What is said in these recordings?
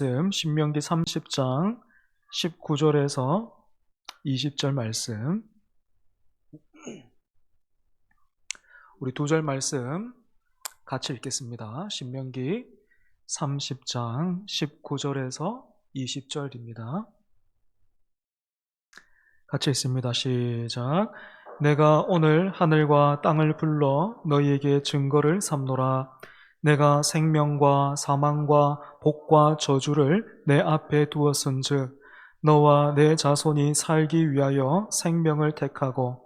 신명기 30장 19절에서 20절 말씀, 우리 두 절 말씀 같이 읽겠습니다. 신명기 30장 19절에서 20절입니다. 같이 읽습니다. 시작. 내가 오늘 하늘과 땅을 불러 너희에게 증거를 삼노라. 내가 생명과 사망과 복과 저주를 내 앞에 두었은즉 너와 내 자손이 살기 위하여 생명을 택하고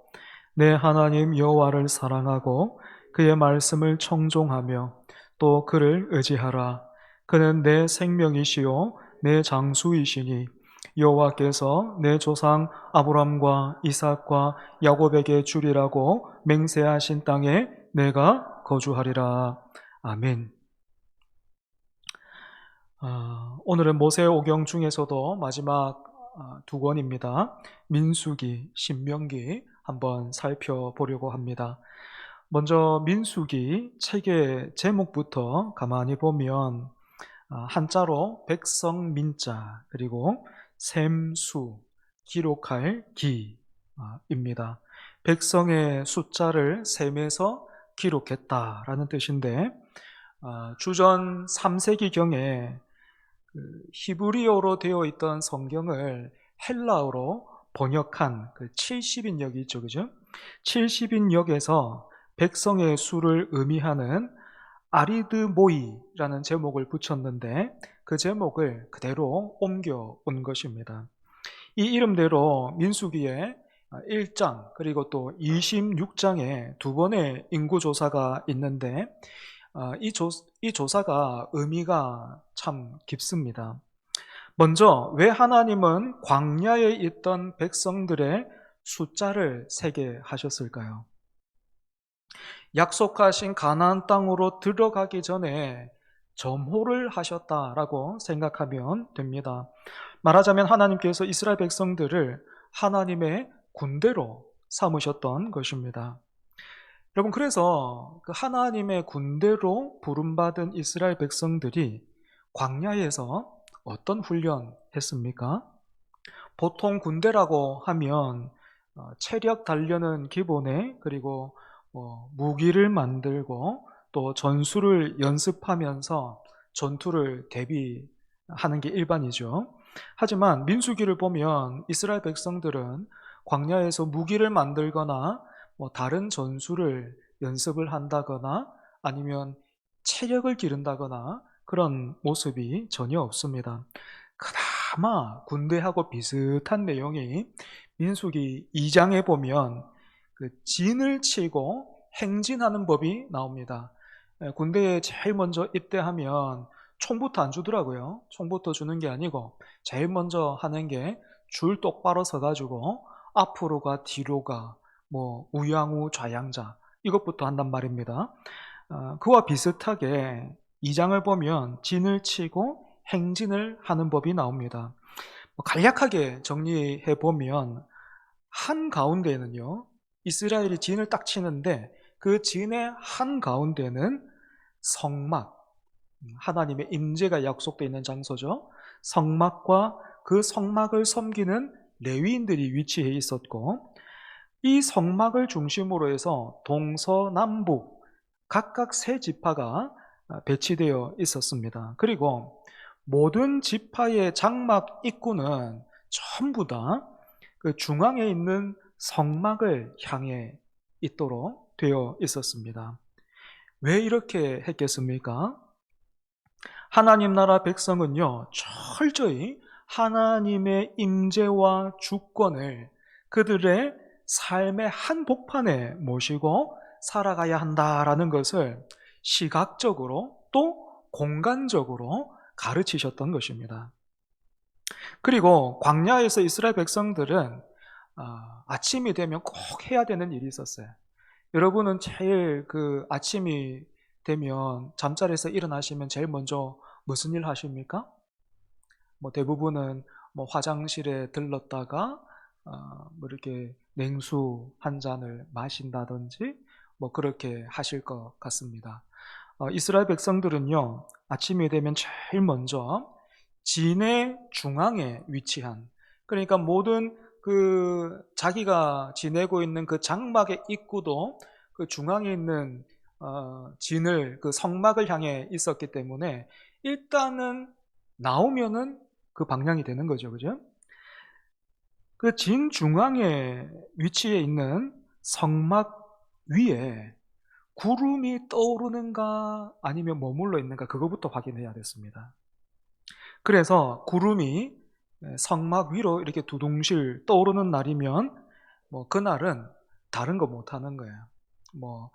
내 하나님 여호와를 사랑하고 그의 말씀을 청종하며 또 그를 의지하라. 그는 내 생명이시요 내 장수이시니 여호와께서 내 조상 아브람과 이삭과 야곱에게 주리라고 맹세하신 땅에 내가 거주하리라. 아멘. 오늘은 모세오경 중에서도 마지막 두 권입니다. 민수기, 신명기 한번 살펴보려고 합니다. 먼저 민수기 책의 제목부터 가만히 보면 한자로 백성민자 그리고 셈수, 기록할 기입니다. 백성의 숫자를 셈해서 기록했다라는 뜻인데 주전 3세기경에 히브리어로 되어 있던 성경을 헬라어로 번역한 그 70인역이 있죠, 그죠? 70인역에서 백성의 수를 의미하는 아리드모이라는 제목을 붙였는데 그 제목을 그대로 옮겨온 것입니다. 이 이름대로 민수기에 1장 그리고 또 26장에 두 번의 인구조사가 있는데 이 조사가 의미가 참 깊습니다. 먼저 왜 하나님은 광야에 있던 백성들의 숫자를 세게 하셨을까요? 약속하신 가나안 땅으로 들어가기 전에 점호를 하셨다라고 생각하면 됩니다. 말하자면 하나님께서 이스라엘 백성들을 하나님의 군대로 삼으셨던 것입니다. 여러분, 그래서 그 하나님의 군대로 부름받은 이스라엘 백성들이 광야에서 어떤 훈련 했습니까? 보통 군대라고 하면 체력 단련은 기본에 그리고 무기를 만들고 또 전술을 연습하면서 전투를 대비하는 게 일반이죠. 하지만 민수기를 보면 이스라엘 백성들은 광야에서 무기를 만들거나 다른 전술을 연습을 한다거나 아니면 체력을 기른다거나 그런 모습이 전혀 없습니다. 그나마 군대하고 비슷한 내용이 민수기 2장에 보면 그 진을 치고 행진하는 법이 나옵니다. 군대에 제일 먼저 입대하면 총부터 안 주더라고요. 총부터 주는 게 아니고 제일 먼저 하는 게 줄 똑바로 서가지고 앞으로가 뒤로가 우양우 좌양자 이것부터 한단 말입니다. 그와 비슷하게 2장을 보면 진을 치고 행진을 하는 법이 나옵니다. 간략하게 정리해 보면 한가운데는요 이스라엘이 진을 딱 치는데 그 진의 한가운데는 성막, 하나님의 임재가 약속되어 있는 장소죠. 성막과 그 성막을 섬기는 레위인들이 위치해 있었고 이 성막을 중심으로 해서 동서남북 각각 세 지파가 배치되어 있었습니다. 그리고 모든 지파의 장막 입구는 전부 다 그 중앙에 있는 성막을 향해 있도록 되어 있었습니다. 왜 이렇게 했겠습니까? 하나님 나라 백성은요 철저히 하나님의 임재와 주권을 그들의 삶의 한복판에 모시고 살아가야 한다라는 것을 시각적으로 또 공간적으로 가르치셨던 것입니다. 그리고 광야에서 이스라엘 백성들은 아침이 되면 꼭 해야 되는 일이 있었어요. 여러분은 제일 그 아침이 되면 잠자리에서 일어나시면 제일 먼저 무슨 일 하십니까? 대부분은 화장실에 들렀다가 이렇게 냉수 한 잔을 마신다든지 그렇게 하실 것 같습니다. 이스라엘 백성들은요 아침이 되면 제일 먼저 진의 중앙에 위치한, 그러니까 모든 자기가 지내고 있는 그 장막의 입구도 그 중앙에 있는 진을, 그 성막을 향해 있었기 때문에 일단은 나오면은 그 방향이 되는 거죠. 그죠? 그 진 중앙에 위치해 있는 성막 위에 구름이 떠오르는가 아니면 머물러 있는가, 그거부터 확인해야 됐습니다. 그래서 구름이 성막 위로 이렇게 두둥실 떠오르는 날이면 뭐 그날은 다른 거 못 하는 거예요. 뭐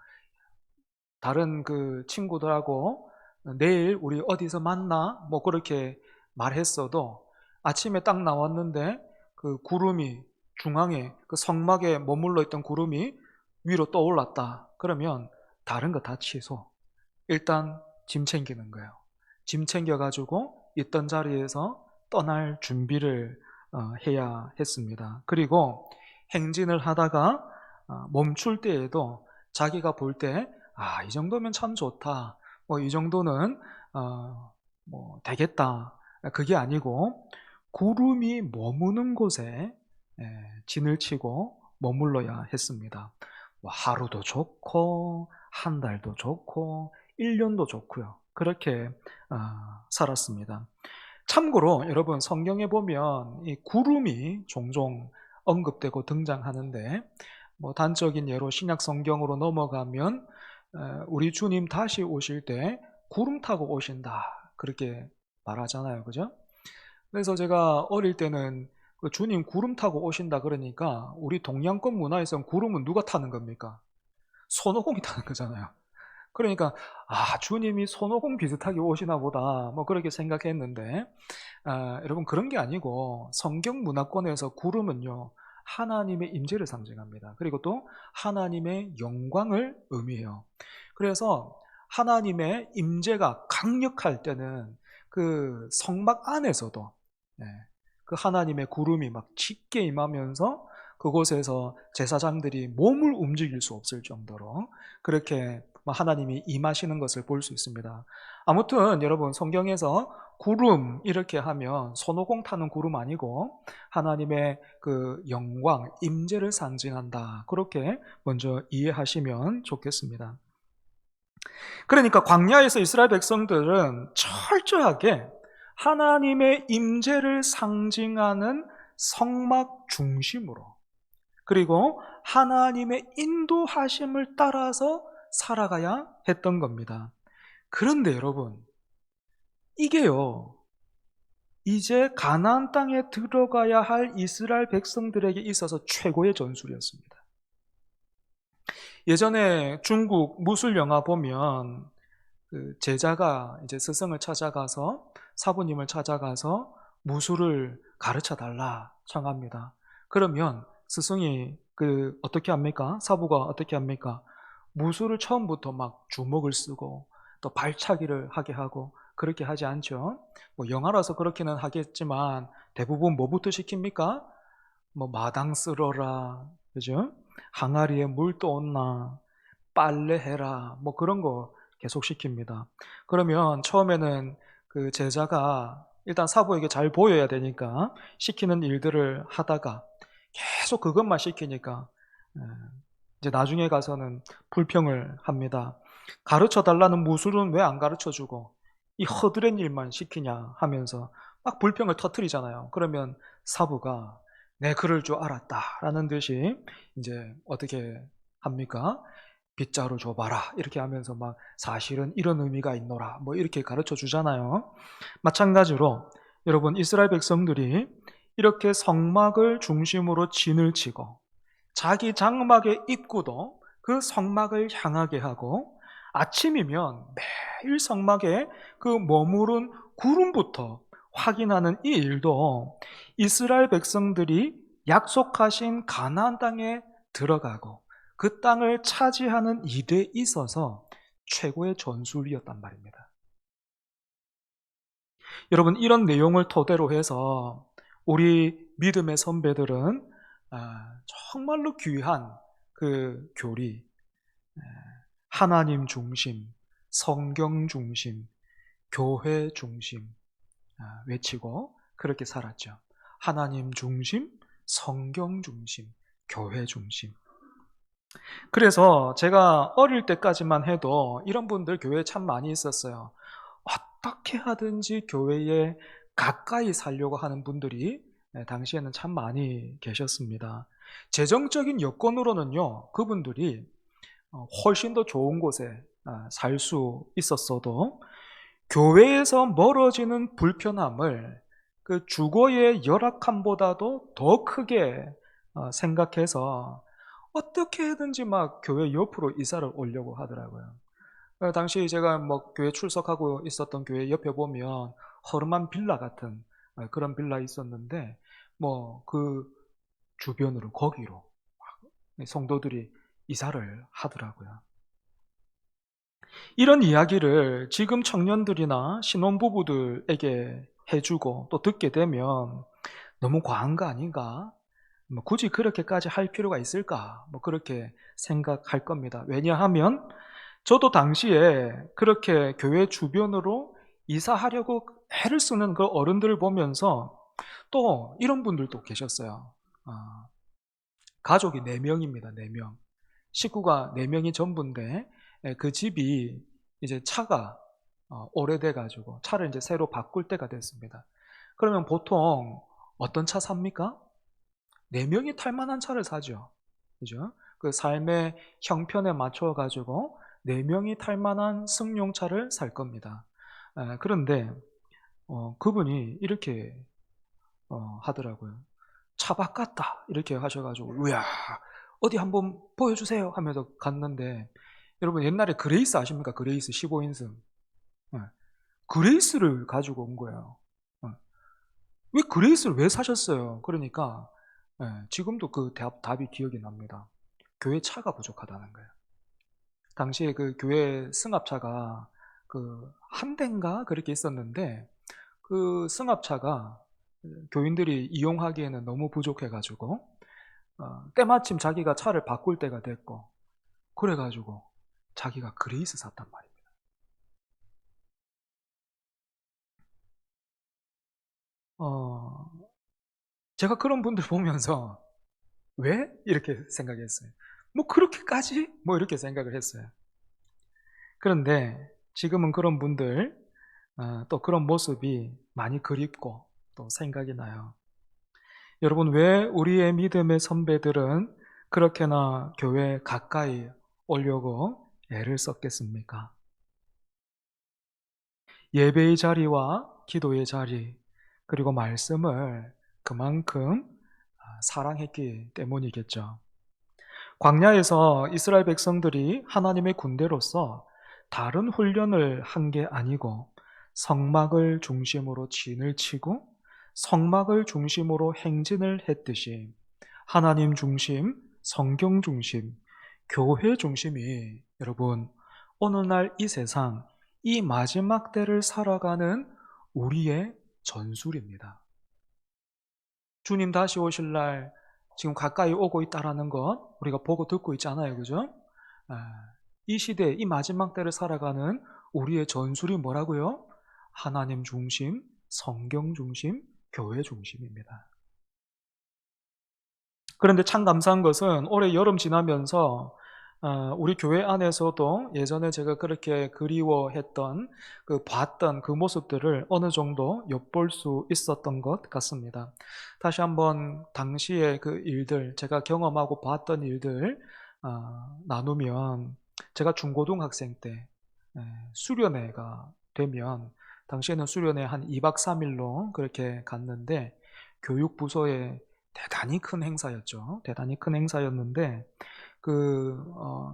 다른 그 친구들하고 내일 우리 어디서 만나 뭐 그렇게 말했어도 아침에 딱 나왔는데 그 구름이 중앙에, 그 성막에 머물러 있던 구름이 위로 떠올랐다. 그러면 다른 거 다 취소. 일단 짐 챙기는 거예요. 짐 챙겨가지고 있던 자리에서 떠날 준비를 해야 했습니다. 그리고 행진을 하다가 멈출 때에도 자기가 볼 때, 이 정도면 참 좋다. 뭐 이 정도는 뭐 되겠다. 그게 아니고 구름이 머무는 곳에 진을 치고 머물러야 했습니다. 뭐 하루도 좋고 한 달도 좋고 1년도 좋고요. 그렇게 살았습니다. 참고로 여러분, 성경에 보면 이 구름이 종종 언급되고 등장하는데, 뭐 단적인 예로 신약 성경으로 넘어가면 우리 주님 다시 오실 때 구름 타고 오신다, 그렇게 말하잖아요. 그죠? 그래서 제가 어릴 때는 그 주님 구름 타고 오신다 그러니까 우리 동양권 문화에서는 구름은 누가 타는 겁니까? 손오공이 타는 거잖아요. 그러니까 주님이 손오공 비슷하게 오시나 보다, 뭐 그렇게 생각했는데 여러분, 그런 게 아니고 성경 문화권에서 구름은요, 하나님의 임재를 상징합니다. 그리고 또 하나님의 영광을 의미해요. 그래서 하나님의 임재가 강력할 때는 그 성막 안에서도 그 하나님의 구름이 막 짙게 임하면서 그곳에서 제사장들이 몸을 움직일 수 없을 정도로 그렇게 하나님이 임하시는 것을 볼 수 있습니다. 아무튼 여러분, 성경에서 구름 이렇게 하면 손오공 타는 구름 아니고 하나님의 그 영광, 임재를 상징한다, 그렇게 먼저 이해하시면 좋겠습니다. 그러니까 광야에서 이스라엘 백성들은 철저하게 하나님의 임재를 상징하는 성막 중심으로, 그리고 하나님의 인도하심을 따라서 살아가야 했던 겁니다. 그런데 여러분, 이게요, 이제 가나안 땅에 들어가야 할 이스라엘 백성들에게 있어서 최고의 전술이었습니다. 예전에 중국 무술 영화 보면 그 제자가 이제 스승을 찾아가서, 사부님을 찾아가서 무술을 가르쳐 달라 청합니다. 그러면 스승이 어떻게 합니까? 사부가 어떻게 합니까? 무술을 처음부터 막 주먹을 쓰고 또 발차기를 하게 하고 그렇게 하지 않죠. 뭐 영화라서 그렇게는 하겠지만 대부분 뭐부터 시킵니까? 뭐 마당 쓸어라, 그죠? 항아리에 물 떠온나, 빨래해라, 뭐 그런 거 계속 시킵니다. 그러면 처음에는 그 제자가 일단 사부에게 잘 보여야 되니까 시키는 일들을 하다가 계속 그것만 시키니까 이제 나중에 가서는 불평을 합니다. 가르쳐 달라는 무술은 왜 안 가르쳐 주고 이 허드렛 일만 시키냐 하면서 막 불평을 터뜨리잖아요. 그러면 사부가 내 그럴 줄 알았다라는 듯이 이제 어떻게 합니까? 빗자루 줘봐라, 이렇게 하면서 막 사실은 이런 의미가 있노라, 뭐 이렇게 가르쳐 주잖아요. 마찬가지로 여러분, 이스라엘 백성들이 이렇게 성막을 중심으로 진을 치고 자기 장막의 입구도 그 성막을 향하게 하고 아침이면 매일 성막에 그 머무른 구름부터 확인하는 이 일도 이스라엘 백성들이 약속하신 가나안 땅에 들어가고 그 땅을 차지하는 일에 있어서 최고의 전술이었단 말입니다. 여러분, 이런 내용을 토대로 해서 우리 믿음의 선배들은 정말로 귀한 그 교리, 하나님 중심, 성경 중심, 교회 중심, 외치고 그렇게 살았죠. 하나님 중심, 성경 중심, 교회 중심. 그래서 제가 어릴 때까지만 해도 이런 분들 교회에 참 많이 있었어요. 어떻게 하든지 교회에 가까이 살려고 하는 분들이 당시에는 참 많이 계셨습니다. 재정적인 여건으로는요, 그분들이 훨씬 더 좋은 곳에 살 수 있었어도 교회에서 멀어지는 불편함을 그 주거의 열악함보다도 더 크게 생각해서 어떻게든지 막 교회 옆으로 이사를 오려고 하더라고요. 당시 제가 뭐 교회 출석하고 있었던 교회 옆에 보면 허름한 빌라 같은 그런 빌라 있었는데 뭐 그 주변으로 거기로 성도들이 이사를 하더라고요. 이런 이야기를 지금 청년들이나 신혼부부들에게 해주고 또 듣게 되면 너무 과한 거 아닌가? 뭐 굳이 그렇게까지 할 필요가 있을까? 뭐 그렇게 생각할 겁니다. 왜냐하면 저도 당시에 그렇게 교회 주변으로 이사하려고 애를 쓰는 그 어른들을 보면서 또 이런 분들도 계셨어요. 가족이 4명입니다. 4명. 식구가 4명이 전부인데 그 집이 이제 차가 오래돼 가지고 차를 이제 새로 바꿀 때가 됐습니다. 그러면 보통 어떤 차 삽니까? 4명이 탈 만한 차를 사죠. 그죠? 그 삶의 형편에 맞춰 가지고 4명이 탈 만한 승용차를 살 겁니다. 그런데 그분이 이렇게 하더라고요. 차 바꿨다 이렇게 하셔가지고 우야 어디 한번 보여주세요 하면서 갔는데 여러분 옛날에 그레이스 아십니까? 그레이스 15인승 그레이스를 가지고 온 거예요. 왜 그레이스를 왜 사셨어요? 그러니까 지금도 그 답이 기억이 납니다. 교회 차가 부족하다는 거예요. 당시에 그 교회 승합차가 그 한 대인가 그렇게 있었는데 그 승합차가 교인들이 이용하기에는 너무 부족해가지고 때마침 자기가 차를 바꿀 때가 됐고 그래가지고 자기가 그레이스 샀단 말입니다. 제가 그런 분들 보면서 왜? 이렇게 생각했어요. 뭐 그렇게까지? 뭐 이렇게 생각을 했어요. 그런데 지금은 그런 분들 또 그런 모습이 많이 그립고 또 생각이 나요. 여러분 왜 우리의 믿음의 선배들은 그렇게나 교회 가까이 오려고 애를 썼겠습니까? 예배의 자리와 기도의 자리 그리고 말씀을 그만큼 사랑했기 때문이겠죠. 광야에서 이스라엘 백성들이 하나님의 군대로서 다른 훈련을 한 게 아니고 성막을 중심으로 진을 치고 성막을 중심으로 행진을 했듯이 하나님 중심, 성경 중심, 교회 중심이 여러분 어느 날 이 세상, 이 마지막 때를 살아가는 우리의 전술입니다. 주님 다시 오실 날 지금 가까이 오고 있다라는 것 우리가 보고 듣고 있잖아요. 그죠? 이 시대, 이 마지막 때를 살아가는 우리의 전술이 뭐라고요? 하나님 중심, 성경 중심, 교회 중심입니다. 그런데 참 감사한 것은 올해 여름 지나면서 우리 교회 안에서도 예전에 제가 그렇게 그리워했던 봤던 그 모습들을 어느 정도 엿볼 수 있었던 것 같습니다. 다시 한번 당시의 그 일들, 제가 경험하고 봤던 일들 나누면 제가 중고등학생 때 수련회가 되면 당시에는 수련회 한 2박 3일로 그렇게 갔는데 교육부서에 대단히 큰 행사였죠. 대단히 큰 행사였는데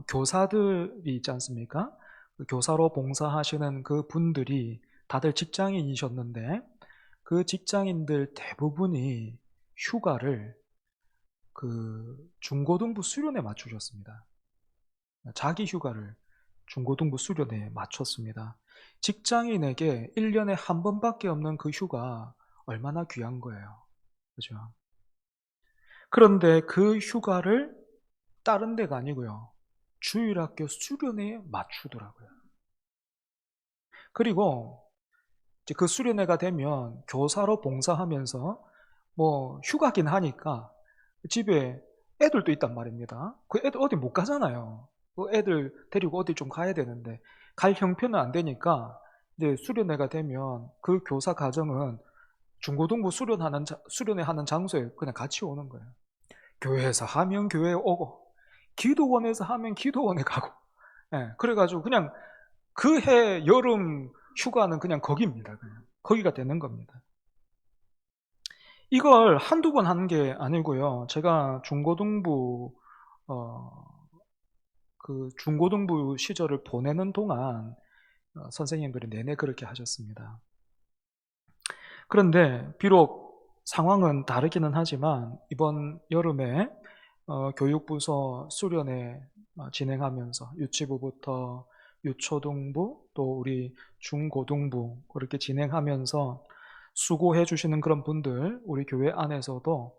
교사들이 있지 않습니까? 그 교사로 봉사하시는 그 분들이 다들 직장인이셨는데 그 직장인들 대부분이 휴가를 그 중고등부 수련회 맞추셨습니다. 자기 휴가를 중고등부 수련회에 맞췄습니다. 직장인에게 1년에 한 번밖에 없는 그 휴가 얼마나 귀한 거예요. 그죠? 그런데 그 휴가를 다른 데가 아니고요. 주일학교 수련회에 맞추더라고요. 그리고 이제 그 수련회가 되면 교사로 봉사하면서 뭐 휴가긴 하니까 집에 애들도 있단 말입니다. 그 애들 어디 못 가잖아요. 그 애들 데리고 어디 좀 가야 되는데 갈 형편은 안 되니까 이제 수련회가 되면 그 교사 가정은 중고등부 수련회 하는 장소에 그냥 같이 오는 거예요. 교회에서 하면 교회에 오고, 기도원에서 하면 기도원에 가고, 예, 그래가지고 그냥 그 해 여름 휴가는 그냥 거기입니다. 그냥 거기가 되는 겁니다. 이걸 한두 번 하는 게 아니고요. 제가 중고등부 시절을 보내는 동안 선생님들이 내내 그렇게 하셨습니다. 그런데 비록 상황은 다르기는 하지만 이번 여름에 교육부서 수련회 진행하면서 유치부부터 유초등부 또 우리 중고등부 그렇게 진행하면서 수고해 주시는 그런 분들 우리 교회 안에서도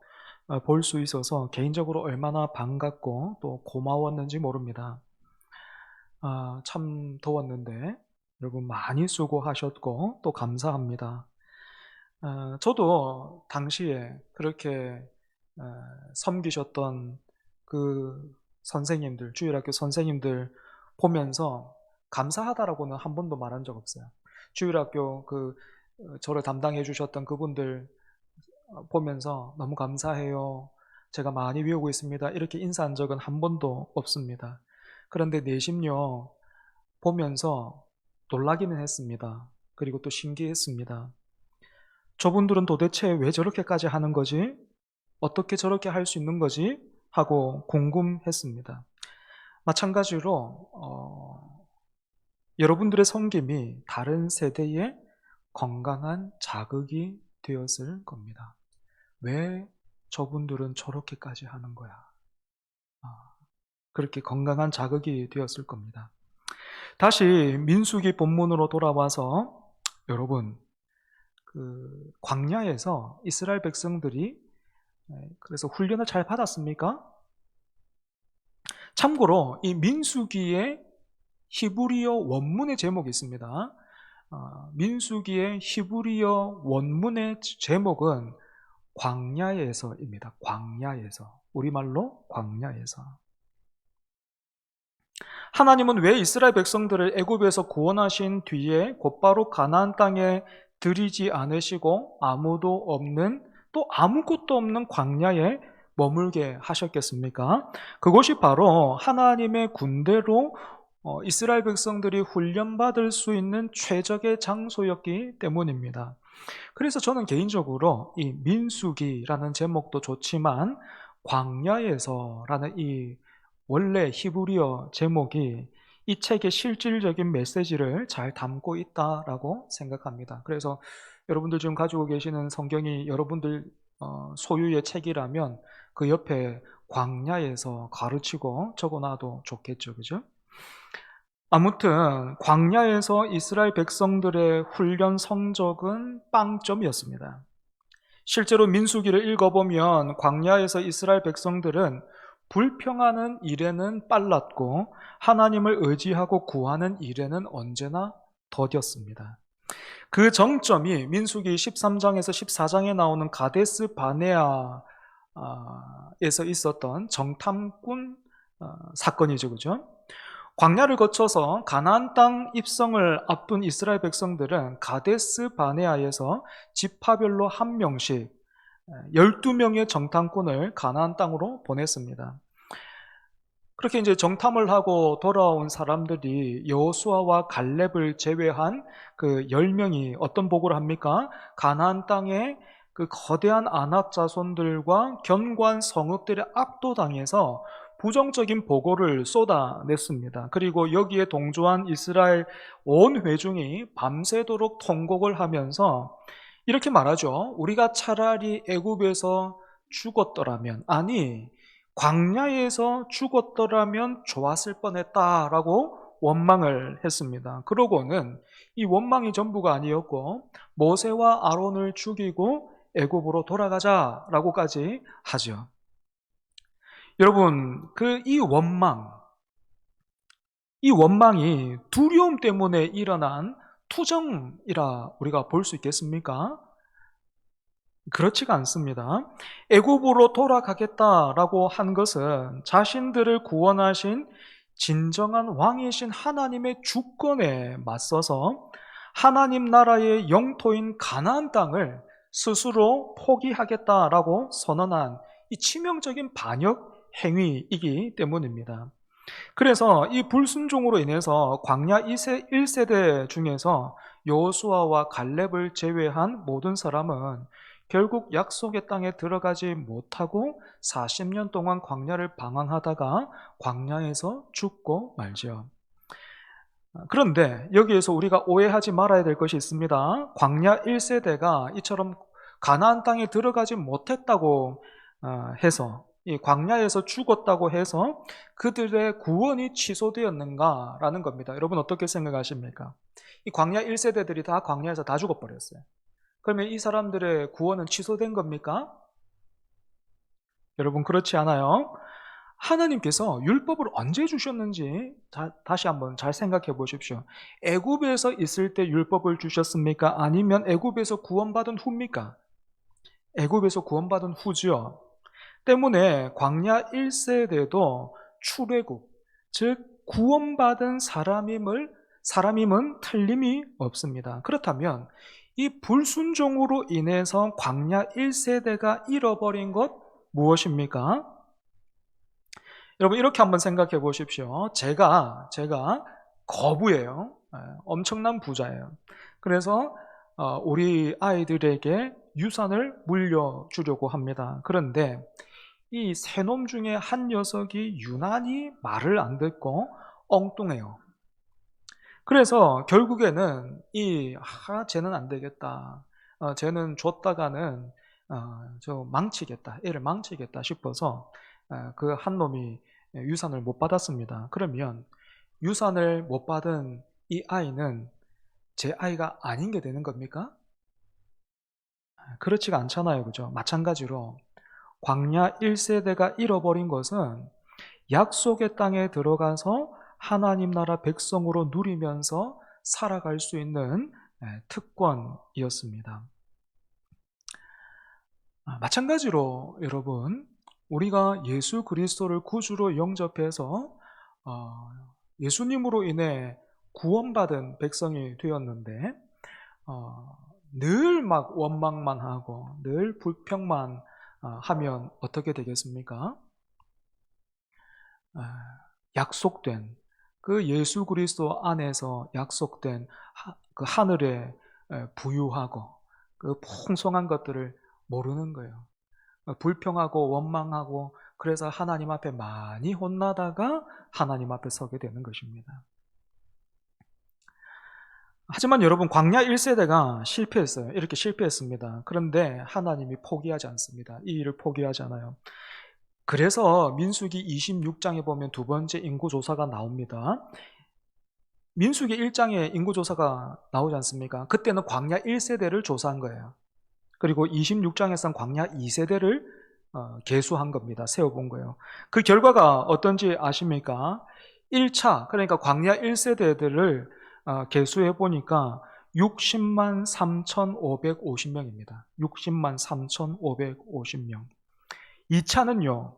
볼 수 있어서 개인적으로 얼마나 반갑고 또 고마웠는지 모릅니다. 참 더웠는데 여러분 많이 수고하셨고 또 감사합니다. 저도 당시에 그렇게 섬기셨던 그 선생님들, 주일학교 선생님들 보면서 감사하다라고는 한 번도 말한 적 없어요. 주일학교 저를 담당해 주셨던 그분들 보면서 너무 감사해요. 제가 많이 배우고 있습니다. 이렇게 인사한 적은 한 번도 없습니다. 그런데 내심요 보면서 놀라기는 했습니다. 그리고 또 신기했습니다. 저분들은 도대체 왜 저렇게까지 하는 거지? 어떻게 저렇게 할 수 있는 거지? 하고 궁금했습니다. 마찬가지로 여러분들의 섬김이 다른 세대에 건강한 자극이 되었을 겁니다. 왜 저분들은 저렇게까지 하는 거야? 그렇게 건강한 자극이 되었을 겁니다. 다시 민수기 본문으로 돌아와서 여러분 광야에서 이스라엘 백성들이 그래서 훈련을 잘 받았습니까? 참고로 이 민수기의 히브리어 원문의 제목이 있습니다. 민수기의 히브리어 원문의 제목은 광야에서입니다. 광야에서. 우리말로 광야에서. 하나님은 왜 이스라엘 백성들을 애굽에서 구원하신 뒤에 곧바로 가나안 땅에 들이지 않으시고 또 아무것도 없는 광야에 머물게 하셨겠습니까? 그것이 바로 하나님의 군대로 이스라엘 백성들이 훈련받을 수 있는 최적의 장소였기 때문입니다. 그래서 저는 개인적으로 이 민수기라는 제목도 좋지만 광야에서라는 이 원래 히브리어 제목이 이 책의 실질적인 메시지를 잘 담고 있다라고 생각합니다. 그래서 여러분들 지금 가지고 계시는 성경이 여러분들 소유의 책이라면 그 옆에 광야에서 가르치고 적어놔도 좋겠죠, 그죠? 아무튼 광야에서 이스라엘 백성들의 훈련 성적은 빵점이었습니다. 실제로 민수기를 읽어보면 광야에서 이스라엘 백성들은 불평하는 일에는 빨랐고 하나님을 의지하고 구하는 일에는 언제나 더뎠습니다. 그 정점이 민수기 13장에서 14장에 나오는 가데스 바네아에서 있었던 정탐꾼 사건이죠, 그죠? 광야를 거쳐서 가나안 땅 입성을 앞둔 이스라엘 백성들은 가데스 바네아에서 지파별로 한 명씩 12명의 정탐꾼을 가나안 땅으로 보냈습니다. 그렇게 이제 정탐을 하고 돌아온 사람들이 여호수아와 갈렙을 제외한 그 10명이 어떤 보고를 합니까? 가나안 땅에 그 거대한 아낙 자손들과 견고한 성읍들에 압도당해서 부정적인 보고를 쏟아냈습니다. 그리고 여기에 동조한 이스라엘 온 회중이 밤새도록 통곡을 하면서 이렇게 말하죠. 우리가 차라리 애굽에서 죽었더라면, 아니 광야에서 죽었더라면 좋았을 뻔했다라고 원망을 했습니다. 그러고는 이 원망이 전부가 아니었고 모세와 아론을 죽이고 애굽으로 돌아가자라고까지 하죠. 여러분, 이 원망이 두려움 때문에 일어난 투정이라 우리가 볼 수 있겠습니까? 그렇지가 않습니다. 애굽으로 돌아가겠다라고 한 것은 자신들을 구원하신 진정한 왕이신 하나님의 주권에 맞서서 하나님 나라의 영토인 가나안 땅을 스스로 포기하겠다라고 선언한 이 치명적인 반역 행위이기 때문입니다. 그래서 이 불순종으로 인해서 광야 1세대 중에서 여호수아와 갈렙을 제외한 모든 사람은 결국 약속의 땅에 들어가지 못하고 40년 동안 광야를 방황하다가 광야에서 죽고 말죠. 그런데 여기에서 우리가 오해하지 말아야 될 것이 있습니다. 광야 1세대가 이처럼 가나안 땅에 들어가지 못했다고 해서, 이 광야에서 죽었다고 해서 그들의 구원이 취소되었는가라는 겁니다. 여러분 어떻게 생각하십니까? 이 광야 1세대들이 다 광야에서 다 죽어버렸어요. 그러면 이 사람들의 구원은 취소된 겁니까? 여러분 그렇지 않아요. 하나님께서 율법을 언제 주셨는지 다시 한번 잘 생각해 보십시오. 애굽에서 있을 때 율법을 주셨습니까? 아니면 애굽에서 구원받은 후입니까? 애굽에서 구원받은 후죠. 때문에 광야 1세대도 출애굽, 즉 구원받은 사람임은 틀림이 없습니다. 그렇다면 이 불순종으로 인해서 광야 1세대가 잃어버린 것 무엇입니까? 여러분 이렇게 한번 생각해 보십시오. 제가 거부예요. 엄청난 부자예요. 그래서 우리 아이들에게 유산을 물려주려고 합니다. 그런데 이 세 놈 중에 한 녀석이 유난히 말을 안 듣고 엉뚱해요. 그래서 결국에는 쟤는 안 되겠다. 쟤는 줬다가는 애를 망치겠다 싶어서 그 한 놈이 유산을 못 받았습니다. 그러면 유산을 못 받은 이 아이는 제 아이가 아닌 게 되는 겁니까? 그렇지가 않잖아요. 그죠? 마찬가지로 광야 1세대가 잃어버린 것은 약속의 땅에 들어가서 하나님 나라 백성으로 누리면서 살아갈 수 있는 특권이었습니다. 마찬가지로 여러분, 우리가 예수 그리스도를 구주로 영접해서 예수님으로 인해 구원받은 백성이 되었는데 늘 막 원망만 하고 늘 불평만 하면 어떻게 되겠습니까? 약속된 그 예수 그리스도 안에서 약속된 그 하늘에 부유하고 그 풍성한 것들을 모르는 거예요. 불평하고 원망하고 그래서 하나님 앞에 많이 혼나다가 하나님 앞에 서게 되는 것입니다. 하지만 여러분 광야 1세대가 실패했어요. 이렇게 실패했습니다. 그런데 하나님이 포기하지 않습니다. 이 일을 포기하지 않아요. 그래서 민수기 26장에 보면 두 번째 인구조사가 나옵니다. 민수기 1장에 인구조사가 나오지 않습니까? 그때는 광야 1세대를 조사한 거예요. 그리고 26장에서는 광야 2세대를 계수한 겁니다. 세워본 거예요. 그 결과가 어떤지 아십니까? 1차, 그러니까 광야 1세대들을 계수해 보니까 60만 3,550명입니다. 60만 3,550명. 2차는요,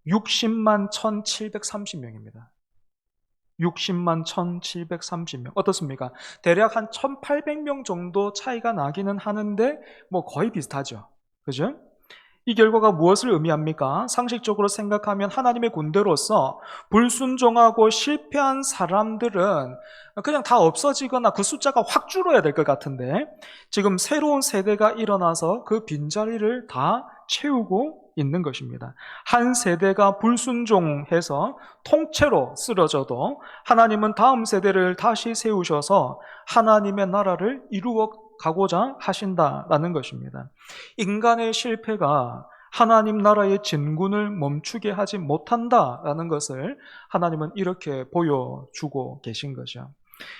60만 1,730명입니다. 60만 1,730명. 어떻습니까? 대략 한 1,800명 정도 차이가 나기는 하는데, 거의 비슷하죠. 그죠? 이 결과가 무엇을 의미합니까? 상식적으로 생각하면 하나님의 군대로서 불순종하고 실패한 사람들은 그냥 다 없어지거나 그 숫자가 확 줄어야 될 것 같은데, 지금 새로운 세대가 일어나서 그 빈자리를 다 채우고 있는 것입니다. 한 세대가 불순종해서 통째로 쓰러져도 하나님은 다음 세대를 다시 세우셔서 하나님의 나라를 이루어 가고자 하신다라는 것입니다. 인간의 실패가 하나님 나라의 진군을 멈추게 하지 못한다라는 것을 하나님은 이렇게 보여주고 계신 거죠.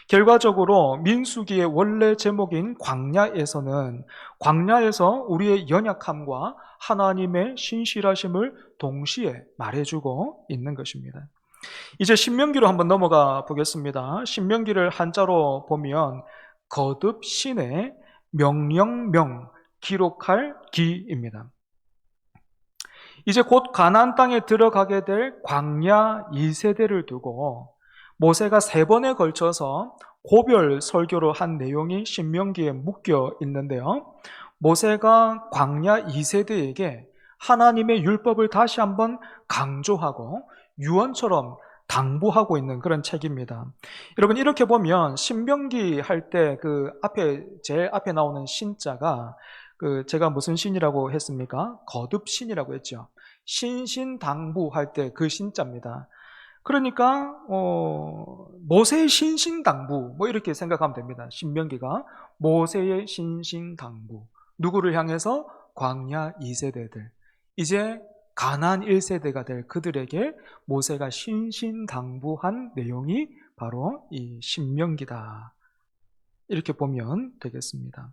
결과적으로 민수기의 원래 제목인 광야에서는 광야에서 우리의 연약함과 하나님의 신실하심을 동시에 말해주고 있는 것입니다. 이제 신명기로 한번 넘어가 보겠습니다. 신명기를 한자로 보면 거듭신의 명령명, 기록할 기입니다. 이제 곧 가나안 땅에 들어가게 될 광야 2세대를 두고 모세가 3번에 걸쳐서 고별 설교를 한 내용이 신명기에 묶여 있는데요. 모세가 광야 2세대에게 하나님의 율법을 다시 한번 강조하고 유언처럼 당부하고 있는 그런 책입니다. 여러분, 이렇게 보면 신명기 할 때 제일 앞에 나오는 신자가 제가 무슨 신이라고 했습니까? 거듭신이라고 했죠. 신신당부할 때 그 신자입니다. 그러니까 모세의 신신당부 뭐 이렇게 생각하면 됩니다. 신명기가 모세의 신신당부, 누구를 향해서? 광야 2세대들, 이제 가나안 1세대가 될 그들에게 모세가 신신당부한 내용이 바로 이 신명기다, 이렇게 보면 되겠습니다.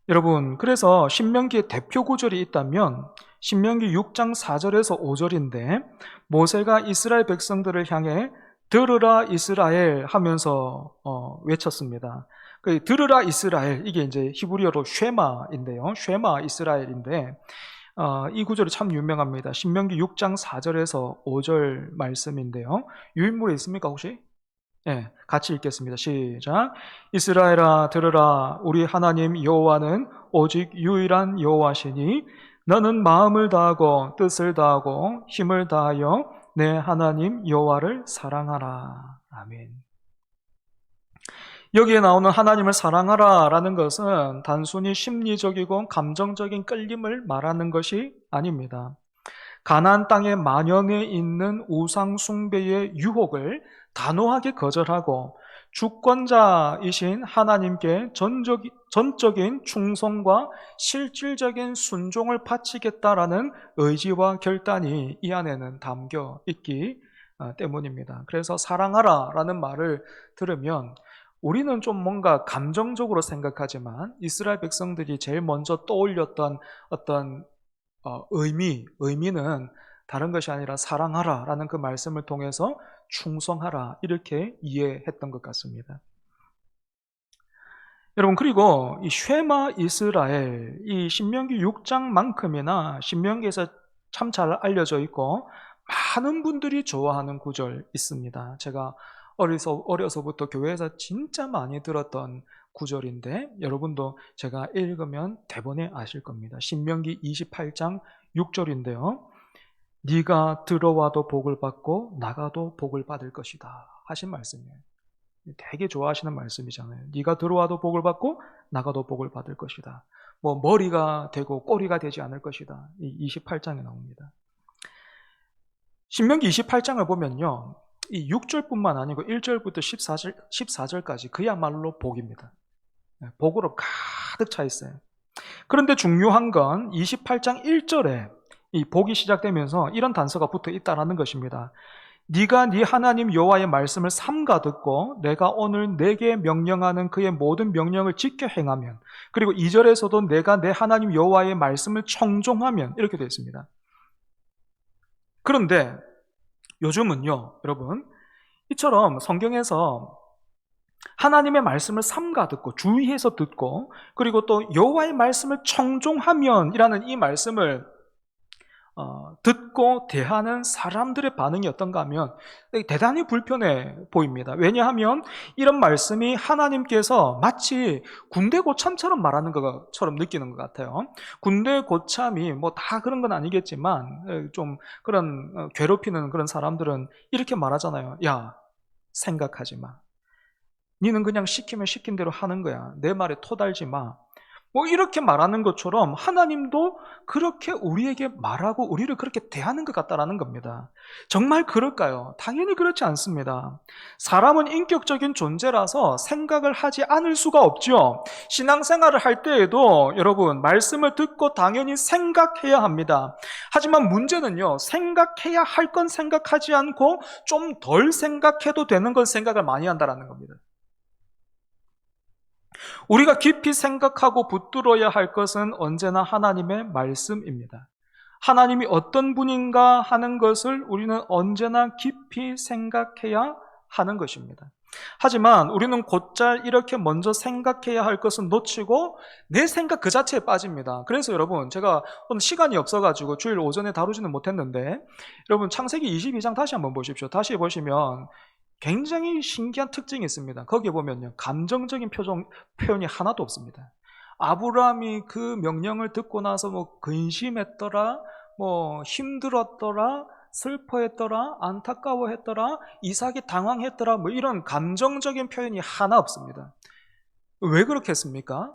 여러분, 그래서 신명기의 대표 구절이 있다면 신명기 6장 4절에서 5절인데 모세가 이스라엘 백성들을 향해 들으라 이스라엘 하면서 외쳤습니다. 들으라 이스라엘, 이게 이제 히브리어로 쉐마인데요. 쉐마 이스라엘인데 이 구절이 참 유명합니다. 신명기 6장 4절에서 5절 말씀인데요. 유인물에 있습니까 혹시? 네, 같이 읽겠습니다. 시작. 이스라엘아 들으라, 우리 하나님 여호와는 오직 유일한 여호와시니 너는 마음을 다하고 뜻을 다하고 힘을 다하여 내 하나님 여호와를 사랑하라. 아멘. 여기에 나오는 하나님을 사랑하라 라는 것은 단순히 심리적이고 감정적인 끌림을 말하는 것이 아닙니다. 가나안 땅의 만연해 있는 우상 숭배의 유혹을 단호하게 거절하고 주권자이신 하나님께 전적인 충성과 실질적인 순종을 바치겠다라는 의지와 결단이 이 안에는 담겨 있기 때문입니다. 그래서 사랑하라 라는 말을 들으면 우리는 좀 뭔가 감정적으로 생각하지만 이스라엘 백성들이 제일 먼저 떠올렸던 어떤 의미는 다른 것이 아니라 사랑하라 라는 그 말씀을 통해서 충성하라, 이렇게 이해했던 것 같습니다. 여러분, 그리고 이 쉐마 이스라엘, 이 신명기 6장만큼이나 신명기에서 참 잘 알려져 있고 많은 분들이 좋아하는 구절 있습니다. 제가 어려서부터 교회에서 진짜 많이 들었던 구절인데 여러분도 제가 읽으면 대번에 아실 겁니다. 신명기 28장 6절인데요. 네가 들어와도 복을 받고 나가도 복을 받을 것이다 하신 말씀이에요. 되게 좋아하시는 말씀이잖아요. 네가 들어와도 복을 받고 나가도 복을 받을 것이다. 뭐 머리가 되고 꼬리가 되지 않을 것이다. 이 28장에 나옵니다. 신명기 28장을 보면요, 이 6절뿐만 아니고 1절부터 14절까지 그야말로 복입니다. 복으로 가득 차 있어요. 그런데 중요한 건 28장 1절에 이 복이 시작되면서 이런 단서가 붙어 있다는 것입니다. 네가 네 하나님 여호와의 말씀을 삼가 듣고 내가 오늘 내게 명령하는 그의 모든 명령을 지켜 행하면, 그리고 2절에서도 내가 내 하나님 여호와의 말씀을 청종하면, 이렇게 되어 있습니다. 그런데 요즘은요, 여러분, 이처럼 성경에서 하나님의 말씀을 삼가 듣고 주의해서 듣고 그리고 또 여호와의 말씀을 청종하면 이라는 이 말씀을 듣고 대하는 사람들의 반응이 어떤가 하면 대단히 불편해 보입니다. 왜냐하면 이런 말씀이 하나님께서 마치 군대 고참처럼 말하는 것처럼 느끼는 것 같아요. 군대 고참이 뭐 다 그런 건 아니겠지만 좀 그런 괴롭히는 그런 사람들은 이렇게 말하잖아요. 야, 생각하지 마. 니는 그냥 시키면 시킨 대로 하는 거야. 내 말에 토달지 마. 뭐 이렇게 말하는 것처럼 하나님도 그렇게 우리에게 말하고 우리를 그렇게 대하는 것 같다라는 겁니다. 정말 그럴까요? 당연히 그렇지 않습니다. 사람은 인격적인 존재라서 생각을 하지 않을 수가 없죠. 신앙생활을 할 때에도 여러분, 말씀을 듣고 당연히 생각해야 합니다. 하지만 문제는요, 생각해야 할 건 생각하지 않고 좀 덜 생각해도 되는 건 생각을 많이 한다는 겁니다. 우리가 깊이 생각하고 붙들어야 할 것은 언제나 하나님의 말씀입니다. 하나님이 어떤 분인가 하는 것을 우리는 언제나 깊이 생각해야 하는 것입니다. 하지만 우리는 곧잘 이렇게 먼저 생각해야 할 것은 놓치고 내 생각 그 자체에 빠집니다. 그래서 여러분, 제가 오늘 시간이 없어가지고 주일 오전에 다루지는 못했는데, 여러분 창세기 22장 다시 한번 보십시오. 다시 보시면 굉장히 신기한 특징이 있습니다. 거기에 보면요, 감정적인 표현이 하나도 없습니다. 아브라함이 그 명령을 듣고 나서 뭐 근심했더라, 뭐 힘들었더라, 슬퍼했더라, 안타까워했더라, 이삭이 당황했더라, 뭐 이런 감정적인 표현이 하나 없습니다. 왜 그렇게 했습니까?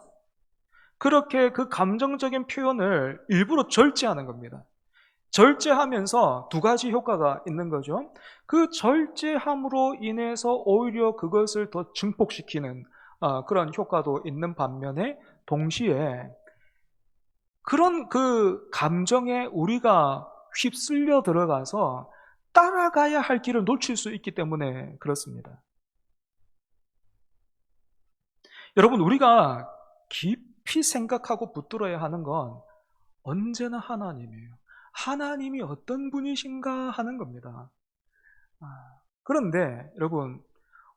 그렇게 그 감정적인 표현을 일부러 절제하는 겁니다. 절제하면서 두 가지 효과가 있는 거죠. 그 절제함으로 인해서 오히려 그것을 더 증폭시키는 그런 효과도 있는 반면에, 동시에 그런 그 감정에 우리가 휩쓸려 들어가서 따라가야 할 길을 놓칠 수 있기 때문에 그렇습니다. 여러분, 우리가 깊이 생각하고 붙들어야 하는 건 언제나 하나님이에요. 하나님이 어떤 분이신가 하는 겁니다. 그런데 여러분,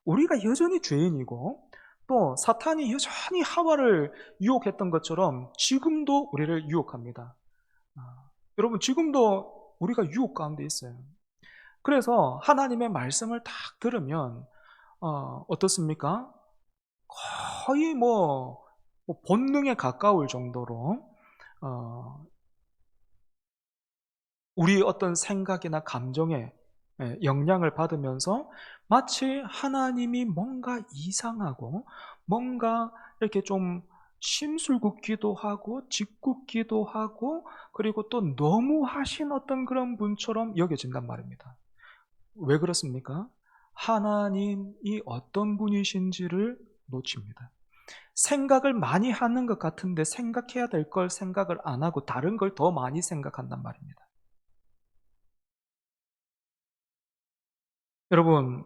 우리가 여전히 죄인이고 또 사탄이 여전히 하와를 유혹했던 것처럼 지금도 우리를 유혹합니다. 여러분, 지금도 우리가 유혹 가운데 있어요. 그래서 하나님의 말씀을 딱 들으면 어떻습니까? 거의 뭐 본능에 가까울 정도로 우리 어떤 생각이나 감정에 영향을 받으면서 마치 하나님이 뭔가 이상하고 뭔가 이렇게 좀 심술궂기도 하고 짓궂기도 하고 그리고 또 너무하신 어떤 그런 분처럼 여겨진단 말입니다. 왜 그렇습니까? 하나님이 어떤 분이신지를 놓칩니다. 생각을 많이 하는 것 같은데 생각해야 될 걸 생각을 안 하고 다른 걸 더 많이 생각한단 말입니다. 여러분,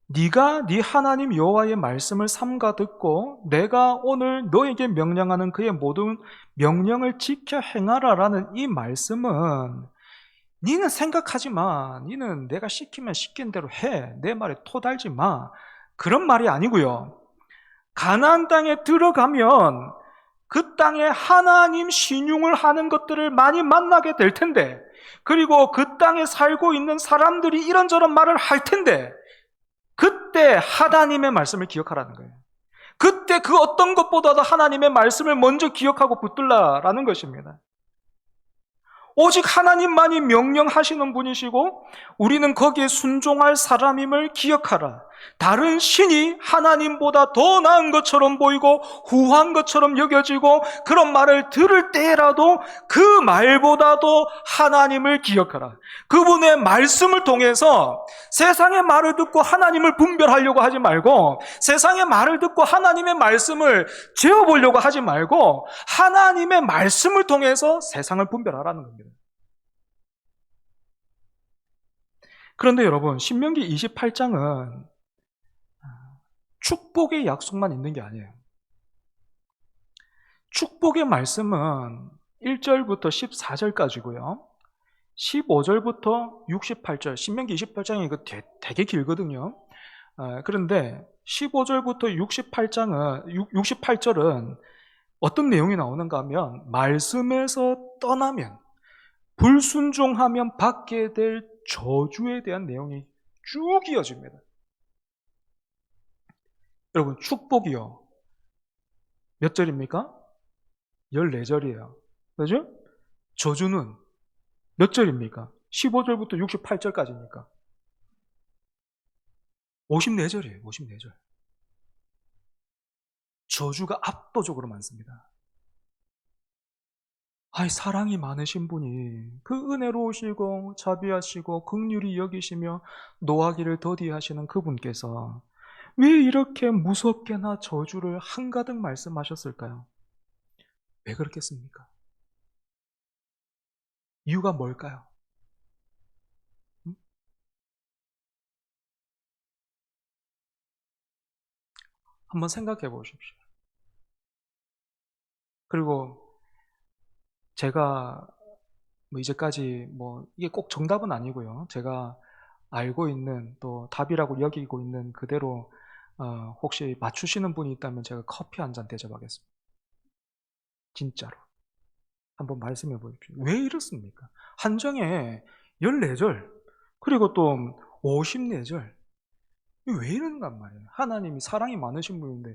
네가 네 하나님 여호와의 말씀을 삼가 듣고 내가 오늘 너에게 명령하는 그의 모든 명령을 지켜 행하라라는 이 말씀은, 니는 생각하지 마, 니는 내가 시키면 시킨 대로 해, 내 말에 토달지 마, 그런 말이 아니고요. 가나안 땅에 들어가면 그 땅에 하나님 신용을 하는 것들을 많이 만나게 될 텐데, 그리고 그 땅에 살고 있는 사람들이 이런저런 말을 할 텐데, 그때 하나님의 말씀을 기억하라는 거예요. 그때 그 어떤 것보다도 하나님의 말씀을 먼저 기억하고 붙들라라는 것입니다. 오직 하나님만이 명령하시는 분이시고 우리는 거기에 순종할 사람임을 기억하라. 다른 신이 하나님보다 더 나은 것처럼 보이고 후한 것처럼 여겨지고 그런 말을 들을 때라도 그 말보다도 하나님을 기억하라. 그분의 말씀을 통해서 세상의 말을 듣고 하나님을 분별하려고 하지 말고, 세상의 말을 듣고 하나님의 말씀을 재어보려고 하지 말고 하나님의 말씀을 통해서 세상을 분별하라는 겁니다. 그런데 여러분, 신명기 28장은 축복의 약속만 있는 게 아니에요. 축복의 말씀은 1절부터 14절까지고요. 15절부터 68절, 신명기 28장이 되게 길거든요. 그런데 15절부터 68절은 어떤 내용이 나오는가 하면, 말씀에서 떠나면, 불순종하면 받게 될 저주에 대한 내용이 쭉 이어집니다. 여러분, 축복이요, 몇 절입니까? 14절이에요. 그죠? 저주는 몇 절입니까? 15절부터 68절까지니까 54절이에요. 54절. 저주가 압도적으로 많습니다. 사랑이 많으신 분이, 그 은혜로우시고 자비하시고 긍휼히 여기시며 노하기를 더디하시는 그분께서 왜 이렇게 무섭게나 저주를 한가득 말씀하셨을까요? 왜 그렇겠습니까? 이유가 뭘까요? 한번 생각해 보십시오. 그리고 제가 뭐 이제까지 뭐 이게 꼭 정답은 아니고요. 제가 알고 있는 또 답이라고 여기고 있는 그대로 혹시 맞추시는 분이 있다면 제가 커피 한 잔 대접하겠습니다. 진짜로. 한번 말씀해 보십시오. 왜 이렇습니까? 한 장에 14절, 그리고 또 54절. 왜 이러는간 말이에요. 하나님이 사랑이 많으신 분인데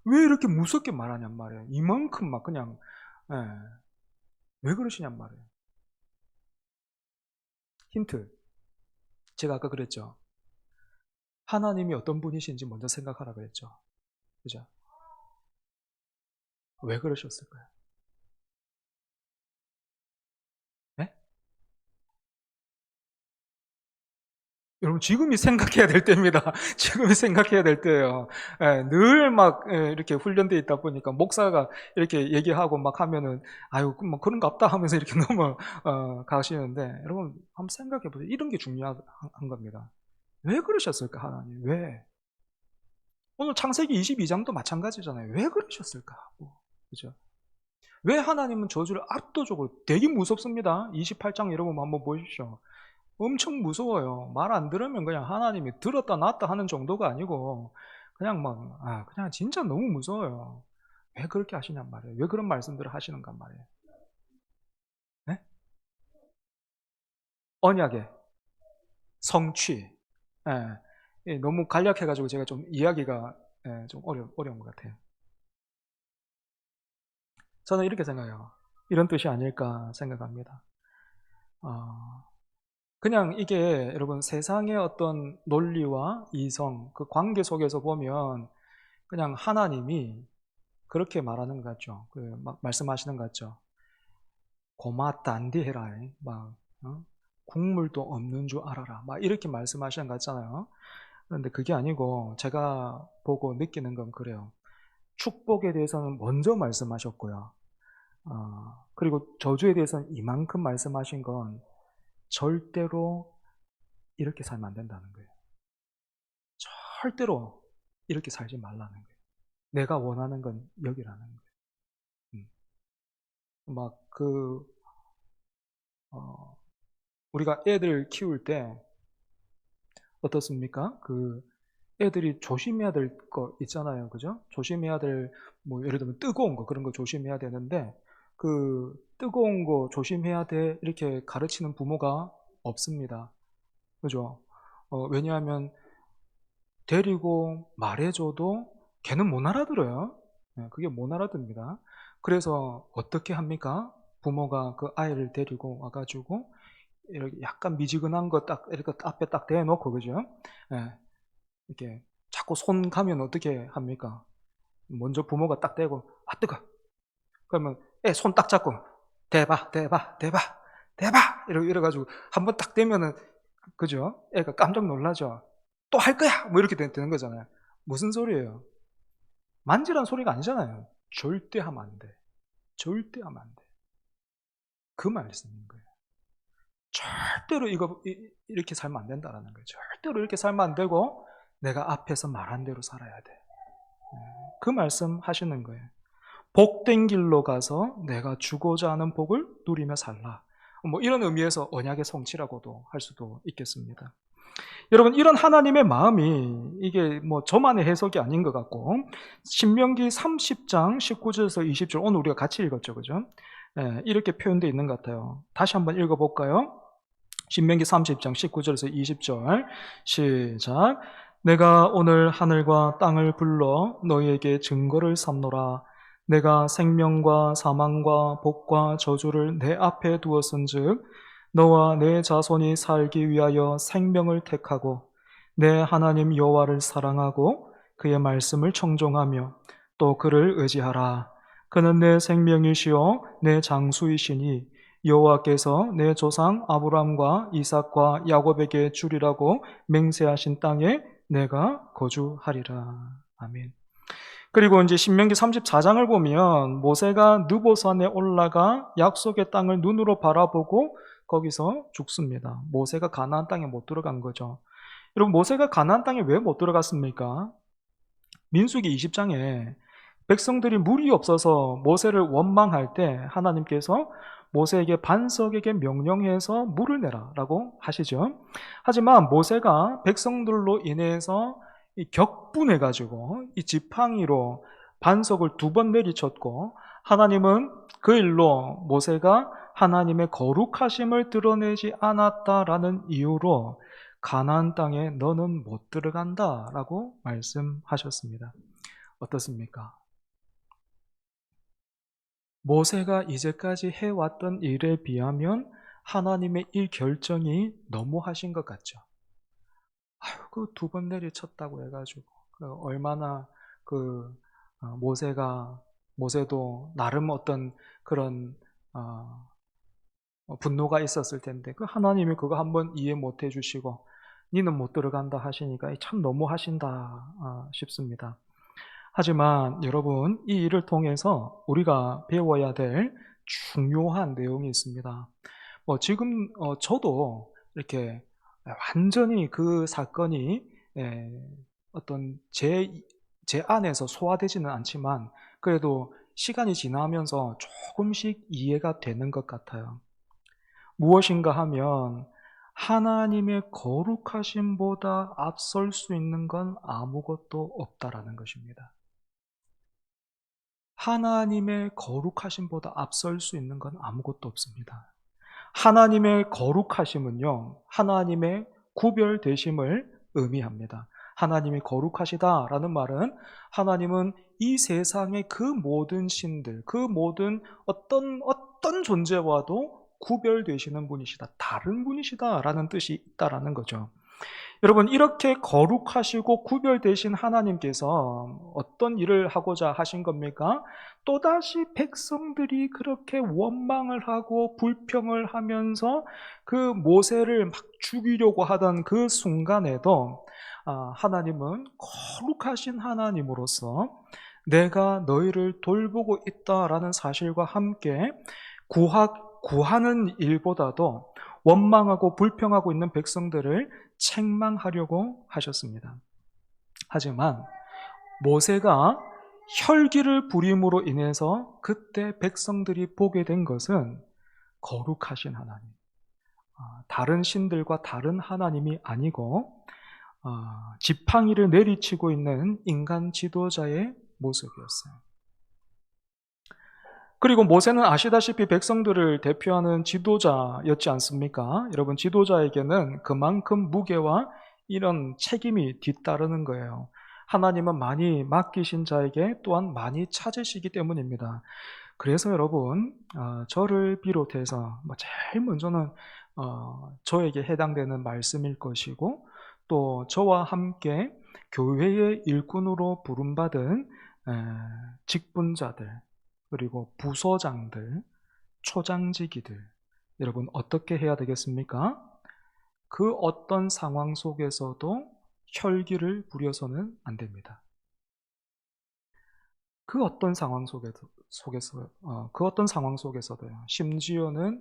왜 이렇게 무섭게 말하냔 말이에요. 이만큼 막 그냥 예, 왜 그러시냔 말이에요. 힌트. 제가 아까 그랬죠. 하나님이 어떤 분이신지 먼저 생각하라 그랬죠. 그죠? 왜 그러셨을까요? 네? 여러분 지금이 생각해야 될 때입니다. 지금이 생각해야 될 때예요. 예, 늘 막 이렇게 훈련되어 있다 보니까 목사가 이렇게 얘기하고 막 하면은 아유 뭐 그런 거 없다 하면서 이렇게 넘어 가시는데 여러분 한번 생각해 보세요. 이런 게 중요한 겁니다. 왜 그러셨을까 하나님? 왜? 오늘 창세기 22장도 마찬가지잖아요. 왜 그러셨을까? 그죠? 왜 하나님은 저주를 압도적으로 되게 무섭습니다. 28장 여러분 한번 보십시오. 엄청 무서워요. 말 안 들으면 그냥 하나님이 들었다 놨다 하는 정도가 아니고 그냥 막 그냥 진짜 너무 무서워요. 왜 그렇게 하시냔 말이에요. 왜 그런 말씀들을 하시는가 말이에요. 네? 언약의 성취. 예. 예, 너무 간략해가지고 제가 좀 이야기가 좀 어려운 것 같아요. 저는 이렇게 생각해요. 이런 뜻이 아닐까 생각합니다. 어, 그냥 이게 여러분 세상의 어떤 논리와 이성, 그 관계 속에서 보면 그냥 하나님이 그렇게 말하는 것 같죠. 말씀하시는 것 같죠. 고마 딴디 해라. 막, 국물도 없는 줄 알아라. 막 이렇게 말씀하시는 것 같잖아요. 그런데 그게 아니고 제가 보고 느끼는 건 그래요. 축복에 대해서는 먼저 말씀하셨고요. 그리고 저주에 대해서는 이만큼 말씀하신 건 절대로 이렇게 살면 안 된다는 거예요. 절대로 이렇게 살지 말라는 거예요. 내가 원하는 건 여기라는 거예요. 막 우리가 애들 키울 때 어떻습니까? 애들이 조심해야 될 거 있잖아요. 그죠? 조심해야 될, 뭐, 예를 들면 뜨거운 거, 그런 거 조심해야 되는데, 뜨거운 거 조심해야 돼, 이렇게 가르치는 부모가 없습니다. 그죠? 왜냐하면, 데리고 말해줘도 걔는 못 알아들어요. 네, 그게 못 알아듣습니다. 그래서 어떻게 합니까? 부모가 그 아이를 데리고 와가지고, 이렇게 약간 미지근한 거 딱, 이렇게 앞에 딱 대놓고, 그죠? 예, 이렇게 자꾸 손 가면 어떻게 합니까? 먼저 부모가 딱 대고, 뜨거! 그러면 애 손 딱 잡고, 대봐, 대봐, 대봐, 대봐! 이래가지고 한 번 딱 대면은, 그죠? 애가 깜짝 놀라죠? 또 할 거야! 뭐 이렇게 되는 거잖아요. 무슨 소리예요? 만지란 소리가 아니잖아요. 절대 하면 안 돼. 절대 하면 안 돼. 그 말씀인 거예요. 절대로 이렇게 살면 안 된다는 거예요. 절대로 이렇게 살면 안 되고, 내가 앞에서 말한 대로 살아야 돼. 그 말씀 하시는 거예요. 복된 길로 가서 내가 주고자 하는 복을 누리며 살라. 뭐 이런 의미에서 언약의 성취라고도 할 수도 있겠습니다. 여러분, 이런 하나님의 마음이 이게 뭐 저만의 해석이 아닌 것 같고, 신명기 30장 19절에서 20절, 오늘 우리가 같이 읽었죠, 그죠? 이렇게 표현되어 있는 것 같아요. 다시 한번 읽어볼까요? 신명기 30장 19절에서 20절 시작. 내가 오늘 하늘과 땅을 불러 너희에게 증거를 삼노라. 내가 생명과 사망과 복과 저주를 내 앞에 두었은즉 너와 내 자손이 살기 위하여 생명을 택하고 내 하나님 여호와를 사랑하고 그의 말씀을 청종하며 또 그를 의지하라. 그는 내 생명이시요 내 장수이시니 여호와께서 내 조상 아브람과 이삭과 야곱에게 주리라고 맹세하신 땅에 내가 거주하리라. 아멘. 그리고 이제 신명기 34장을 보면 모세가 느보산에 올라가 약속의 땅을 눈으로 바라보고 거기서 죽습니다. 모세가 가나안 땅에 못 들어간 거죠. 여러분, 모세가 가나안 땅에 왜 못 들어갔습니까? 민수기 20장에 백성들이 물이 없어서 모세를 원망할 때 하나님께서 모세에게 반석에게 명령해서 물을 내라라고 하시죠. 하지만 모세가 백성들로 인해서 격분해가지고 이 지팡이로 반석을 2번 내리쳤고, 하나님은 그 일로 모세가 하나님의 거룩하심을 드러내지 않았다라는 이유로 가나안 땅에 너는 못 들어간다라고 말씀하셨습니다. 어떻습니까? 모세가 이제까지 해왔던 일에 비하면 하나님의 일 결정이 너무하신 것 같죠. 아유, 그 2번 내리쳤다고 해가지고 얼마나 모세도 나름 어떤 그런 분노가 있었을 텐데, 그 하나님이 그거 한번 이해 못 해주시고 니는 못 들어간다 하시니까 참 너무하신다 싶습니다. 하지만 여러분, 이 일을 통해서 우리가 배워야 될 중요한 내용이 있습니다. 지금 저도 이렇게 완전히 그 사건이 어떤 제 안에서 소화되지는 않지만 그래도 시간이 지나면서 조금씩 이해가 되는 것 같아요. 무엇인가 하면 하나님의 거룩하심보다 앞설 수 있는 건 아무것도 없다라는 것입니다. 하나님의 거룩하심보다 앞설 수 있는 건 아무것도 없습니다. 하나님의 거룩하심은요, 하나님의 구별되심을 의미합니다. 하나님이 거룩하시다라는 말은 하나님은 이 세상의 그 모든 신들, 그 모든 어떤 존재와도 구별되시는 분이시다, 다른 분이시다라는 뜻이 있다라는 거죠. 여러분, 이렇게 거룩하시고 구별되신 하나님께서 어떤 일을 하고자 하신 겁니까? 또다시 백성들이 그렇게 원망을 하고 불평을 하면서 그 모세를 막 죽이려고 하던 그 순간에도 하나님은 거룩하신 하나님으로서 내가 너희를 돌보고 있다라는 사실과 함께 구하는 일보다도 원망하고 불평하고 있는 백성들을 책망하려고 하셨습니다. 하지만 모세가 혈기를 부림으로 인해서 그때 백성들이 보게 된 것은 거룩하신 하나님, 다른 신들과 다른 하나님이 아니고 지팡이를 내리치고 있는 인간 지도자의 모습이었어요. 그리고 모세는 아시다시피 백성들을 대표하는 지도자였지 않습니까? 여러분, 지도자에게는 그만큼 무게와 이런 책임이 뒤따르는 거예요. 하나님은 많이 맡기신 자에게 또한 많이 찾으시기 때문입니다. 그래서 여러분, 저를 비롯해서 제일 먼저는 저에게 해당되는 말씀일 것이고, 또 저와 함께 교회의 일꾼으로 부름받은 직분자들, 그리고 부서장들, 초장지기들, 여러분 어떻게 해야 되겠습니까? 그 어떤 상황 속에서도 혈기를 부려서는 안 됩니다. 그 어떤 상황 속에서도요. 심지어는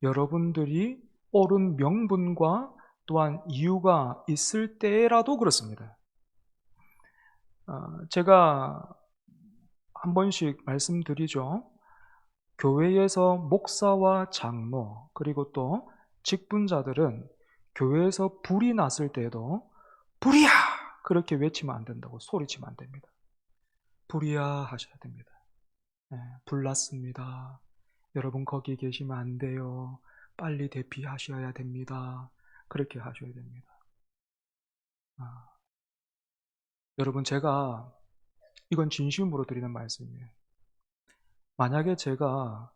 여러분들이 옳은 명분과 또한 이유가 있을 때라도 그렇습니다. 제가 한 번씩 말씀드리죠. 교회에서 목사와 장로, 그리고 또 직분자들은 교회에서 불이 났을 때에도 불이야! 그렇게 외치면 안 된다고, 소리치면 안 됩니다. 불이야 하셔야 됩니다. 불 났습니다. 여러분 거기 계시면 안 돼요. 빨리 대피하셔야 됩니다. 그렇게 하셔야 됩니다. 여러분, 제가 이건 진심으로 드리는 말씀이에요. 만약에 제가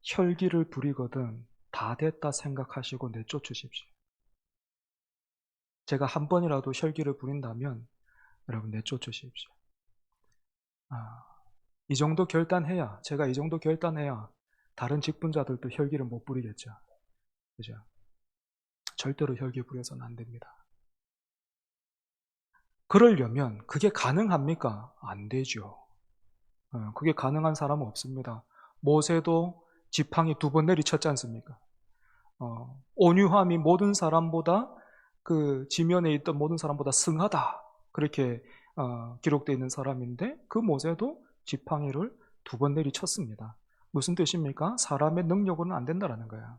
혈기를 부리거든 다 됐다 생각하시고 내쫓으십시오. 제가 한 번이라도 혈기를 부린다면 여러분 내쫓으십시오. 이 정도 결단해야, 제가 이 정도 결단해야 다른 직분자들도 혈기를 못 부리겠죠. 그죠? 절대로 혈기 부려서는 안 됩니다. 그러려면 그게 가능합니까? 안 되죠. 그게 가능한 사람은 없습니다. 모세도 지팡이 2번 내리쳤지 않습니까? 온유함이 모든 사람보다, 그 지면에 있던 모든 사람보다 승하다, 그렇게 기록되어 있는 사람인데 그 모세도 지팡이를 2번 내리쳤습니다. 무슨 뜻입니까? 사람의 능력으로는 안 된다라는 거예요.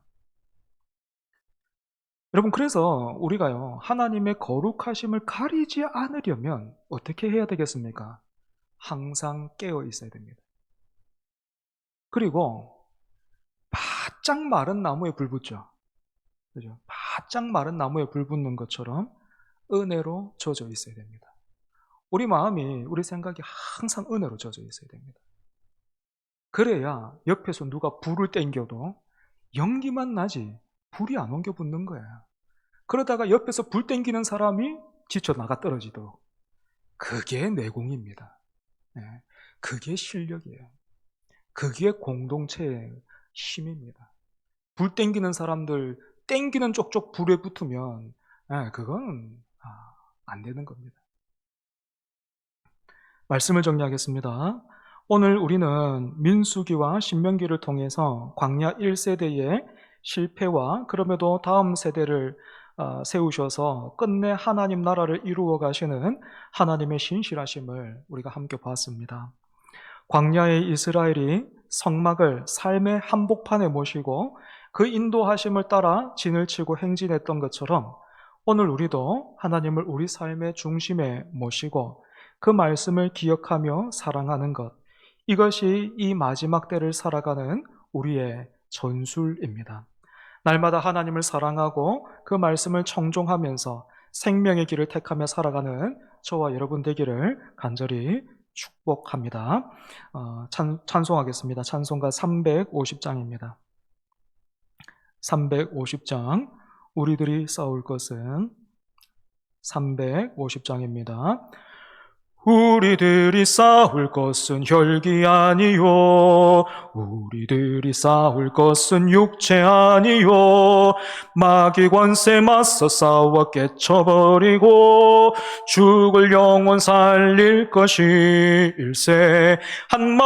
여러분, 그래서 우리가요, 하나님의 거룩하심을 가리지 않으려면 어떻게 해야 되겠습니까? 항상 깨어 있어야 됩니다. 그리고 바짝 마른 나무에 불 붙죠. 그죠? 바짝 마른 나무에 불 붙는 것처럼 은혜로 젖어 있어야 됩니다. 우리 마음이, 우리 생각이 항상 은혜로 젖어 있어야 됩니다. 그래야 옆에서 누가 불을 땡겨도 연기만 나지 불이 안 옮겨 붙는 거예요. 그러다가 옆에서 불 땡기는 사람이 지쳐 나가 떨어지도록. 그게 내공입니다. 네. 그게 실력이에요. 그게 공동체의 힘입니다. 불 땡기는 사람들 땡기는 쪽쪽 불에 붙으면 그건 안 되는 겁니다. 말씀을 정리하겠습니다. 오늘 우리는 민수기와 신명기를 통해서 광야 1세대의 실패와 그럼에도 다음 세대를 세우셔서 끝내 하나님 나라를 이루어 가시는 하나님의 신실하심을 우리가 함께 봤습니다. 광야의 이스라엘이 성막을 삶의 한복판에 모시고 그 인도하심을 따라 진을 치고 행진했던 것처럼 오늘 우리도 하나님을 우리 삶의 중심에 모시고 그 말씀을 기억하며 사랑하는 것, 이것이 이 마지막 때를 살아가는 우리의 전술입니다. 날마다 하나님을 사랑하고 그 말씀을 청종하면서 생명의 길을 택하며 살아가는 저와 여러분 되기를 간절히 축복합니다. 찬송하겠습니다. 찬송가 350장입니다. 350장, 우리들이 싸울 것은 350장입니다. 우리들이 싸울 것은 혈기 아니요, 우리들이 싸울 것은 육체 아니요, 마귀 권세 맞서 싸워 깨쳐버리고 죽을 영혼 살릴 것일세. 한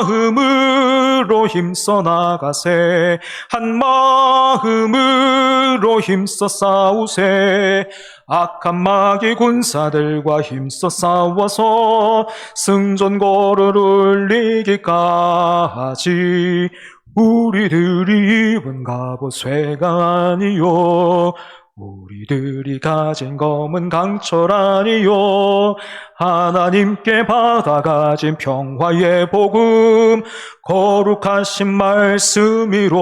마음으로 힘써 나가세, 한 마음으로 힘써 싸우세. 악한 마귀 군사들과 힘써 싸워서 승전고를 울리기까지 우리들이 입은 갑옷 쇠가 아니요, 우리들이 가진 검은 강철 아니요, 하나님께 받아가진 평화의 복음 거룩하신 말씀이로다.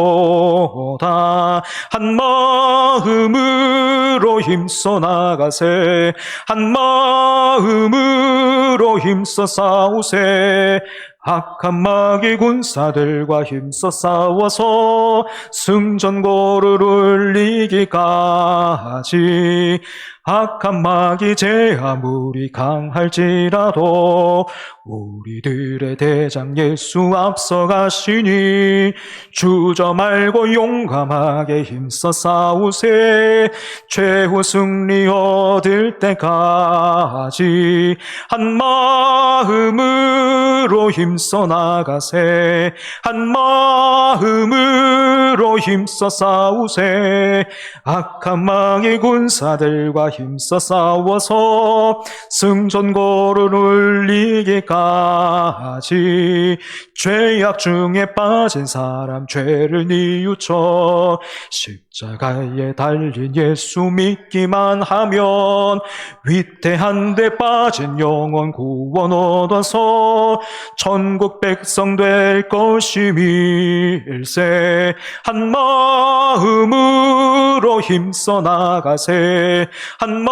한 마음으로 힘써 나가세, 한 마음으로 힘써 싸우세. 악한 마귀 군사들과 힘써 싸워서 승전고를 울리기까지. 악한 마귀 제 아무리 강할지라도 우리들의 대장 예수 앞서가시니 주저 말고 용감하게 힘써 싸우세. 최후 승리 얻을 때까지 한 마음으로 힘써 나가세, 한 마음으로 힘써 싸우세. 악한 마귀 군사들과 힘써 싸워서 승전고를 울리기까지. 죄악 중에 빠진 사람 죄를 뉘우쳐 십자가에 달린 예수 믿기만 하면 위태한 데 빠진 영혼 구원 얻어서 천국 백성 될 것임일세. 한 마음으로 힘써 나가세, 한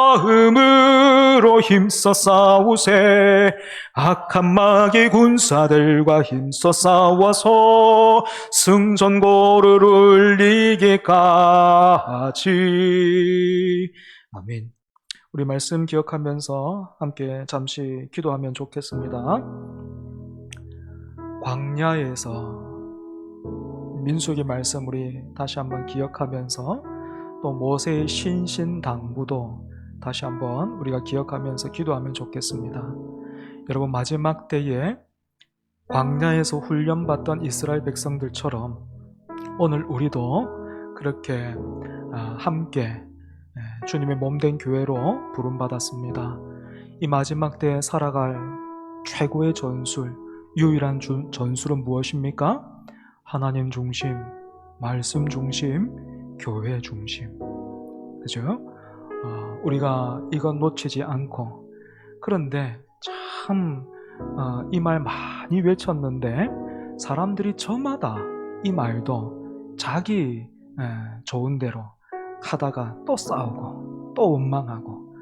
마음으로 힘써 싸우세. 악한 마귀 군사들과 힘써 싸워서 승전고를 울리기까지. 아멘. 우리 말씀 기억하면서 함께 잠시 기도하면 좋겠습니다. 광야에서 민수기 말씀 우리 다시 한번 기억하면서 또 모세의 신신당부도 다시 한번 우리가 기억하면서 기도하면 좋겠습니다. 여러분, 마지막 때에 광야에서 훈련받던 이스라엘 백성들처럼 오늘 우리도 그렇게 함께 주님의 몸된 교회로 부름받았습니다. 이 마지막 때에 살아갈 최고의 전술, 유일한 전술은 무엇입니까? 하나님 중심, 말씀 중심, 교회 중심. 그죠? 우리가 이건 놓치지 않고, 그런데 참 이 말 많이 외쳤는데 사람들이 저마다 이 말도 자기 좋은 대로 하다가 또 싸우고 또 원망하고,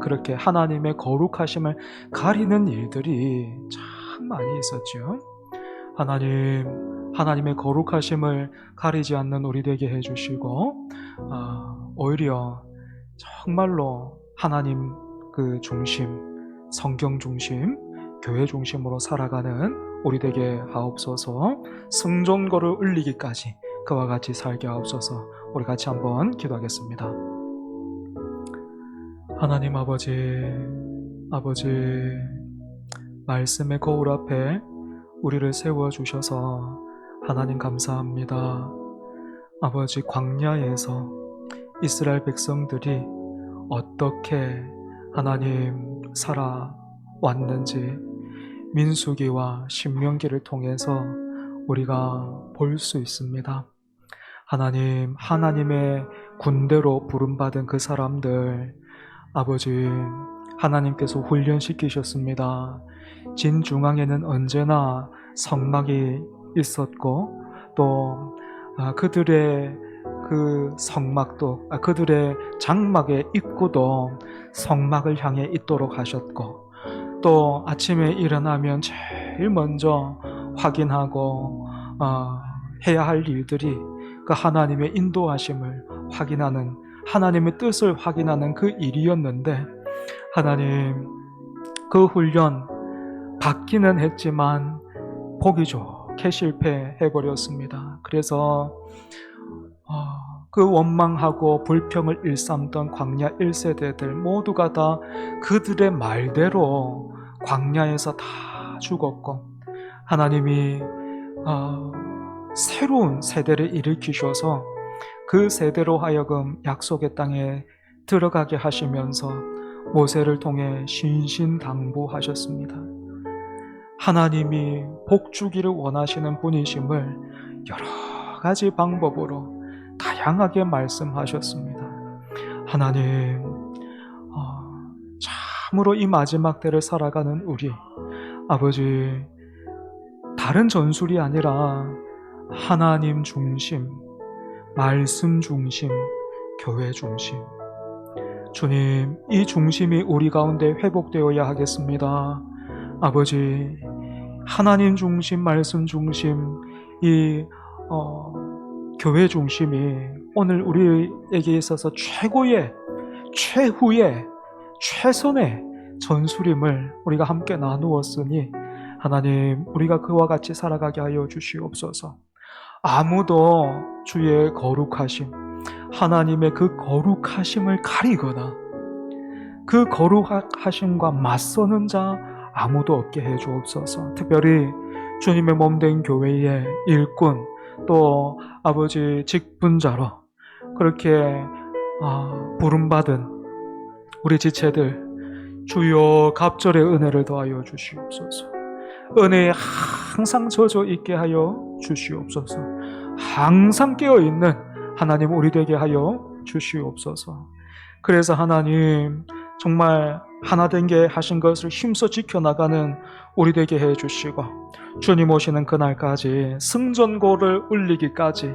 그렇게 하나님의 거룩하심을 가리는 일들이 참 많이 있었죠. 하나님의 거룩하심을 가리지 않는 우리 되게 해주시고, 오히려 정말로 하나님 그 중심, 성경 중심, 교회 중심으로 살아가는 우리 되게 하옵소서. 승전거를 울리기까지 그와 같이 살게 하옵소서. 우리 같이 한번 기도하겠습니다. 하나님 아버지, 말씀의 거울 앞에 우리를 세워주셔서 하나님 감사합니다. 아버지, 광야에서 이스라엘 백성들이 어떻게 하나님 살아왔는지 민수기와 신명기를 통해서 우리가 볼 수 있습니다. 하나님의 군대로 부름받은 그 사람들, 아버지, 하나님께서 훈련시키셨습니다. 진중앙에는 언제나 성막이 있었고, 또 그들의 그 성막도, 그들의 장막의 입구도 성막을 향해 있도록 하셨고, 또 아침에 일어나면 제일 먼저 확인하고 해야 할 일들이 그 하나님의 인도하심을 확인하는, 하나님의 뜻을 확인하는 그 일이었는데, 하나님, 그 훈련 받기는 했지만 보기 좋게 실패해버렸습니다. 그래서 그 원망하고 불평을 일삼던 광야 1세대들 모두가 다 그들의 말대로 광야에서 다 죽었고, 하나님이 새로운 세대를 일으키셔서 그 세대로 하여금 약속의 땅에 들어가게 하시면서 모세를 통해 신신당부하셨습니다. 하나님이 복 주기를 원하시는 분이심을 여러 가지 방법으로 다양하게 말씀하셨습니다. 하나님, 참으로 이 마지막 때를 살아가는 우리, 아버지, 다른 전술이 아니라 하나님 중심, 말씀 중심, 교회 중심. 주님, 이 중심이 우리 가운데 회복되어야 하겠습니다. 아버지, 하나님 중심, 말씀 중심, 이 교회 중심이 오늘 우리에게 있어서 최고의, 최후의, 최선의 전술임을 우리가 함께 나누었으니, 하나님, 우리가 그와 같이 살아가게 하여 주시옵소서. 아무도 주의 거룩하심, 하나님의 그 거룩하심을 가리거나 그 거룩하심과 맞서는 자 아무도 없게 해 주옵소서. 특별히 주님의 몸된 교회의 일꾼, 또 아버지 직분자로 그렇게 부름받은 우리 지체들, 주여 갑절의 은혜를 더하여 주시옵소서. 은혜에 항상 젖어 있게 하여 주시옵소서. 항상 깨어있는 하나님 우리 되게 하여 주시옵소서. 그래서 하나님, 정말 하나된 게 하신 것을 힘써 지켜나가는 우리 되게 해주시고, 주님 오시는 그날까지, 승전고를 울리기까지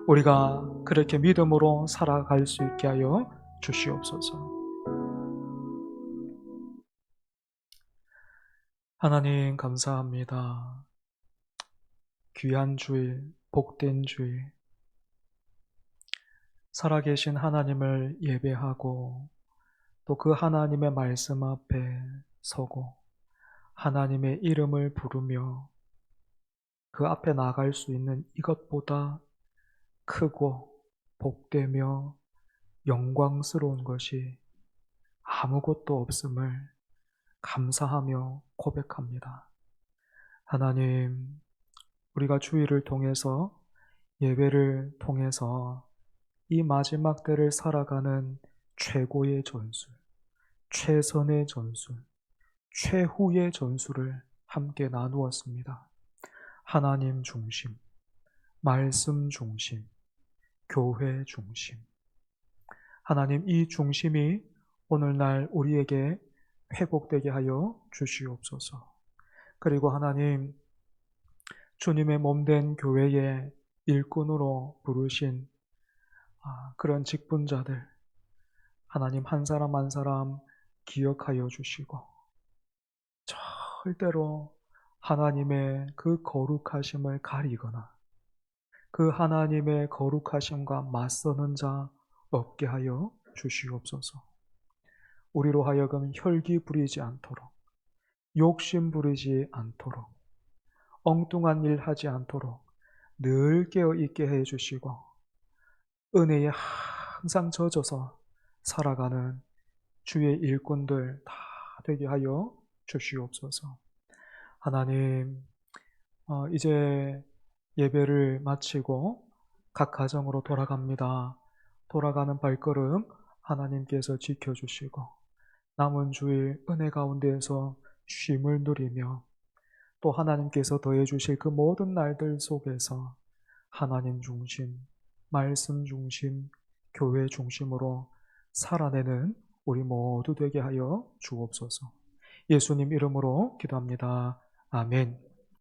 우리가 그렇게 믿음으로 살아갈 수 있게 하여 주시옵소서. 하나님 감사합니다. 귀한 주일, 복된 주일, 살아계신 하나님을 예배하고 또 그 하나님의 말씀 앞에 서고 하나님의 이름을 부르며 그 앞에 나갈 수 있는 이것보다 크고 복되며 영광스러운 것이 아무것도 없음을 감사하며 고백합니다. 하나님, 우리가 주일을 통해서, 예배를 통해서 이 마지막 때를 살아가는 최고의 전술, 최선의 전술, 최후의 전술을 함께 나누었습니다. 하나님 중심, 말씀 중심, 교회 중심. 하나님, 이 중심이 오늘날 우리에게 회복되게 하여 주시옵소서. 그리고 하나님, 주님의 몸된 교회의 일꾼으로 부르신 그런 직분자들, 하나님 한 사람 한 사람 기억하여 주시고, 절대로 하나님의 그 거룩하심을 가리거나 그 하나님의 거룩하심과 맞서는 자 없게 하여 주시옵소서. 우리로 하여금 혈기 부리지 않도록, 욕심 부리지 않도록, 엉뚱한 일 하지 않도록 늘 깨어 있게 해 주시고, 은혜에 항상 젖어서 살아가는 주의 일꾼들 다 되게 하여 주시옵소서. 하나님, 이제 예배를 마치고 각 가정으로 돌아갑니다. 돌아가는 발걸음 하나님께서 지켜주시고, 남은 주일 은혜 가운데에서 쉼을 누리며 또 하나님께서 더해 주실 그 모든 날들 속에서 하나님 중심, 말씀 중심, 교회 중심으로 살아내는 우리 모두 되게 하여 주옵소서. 예수님 이름으로 기도합니다. 아멘.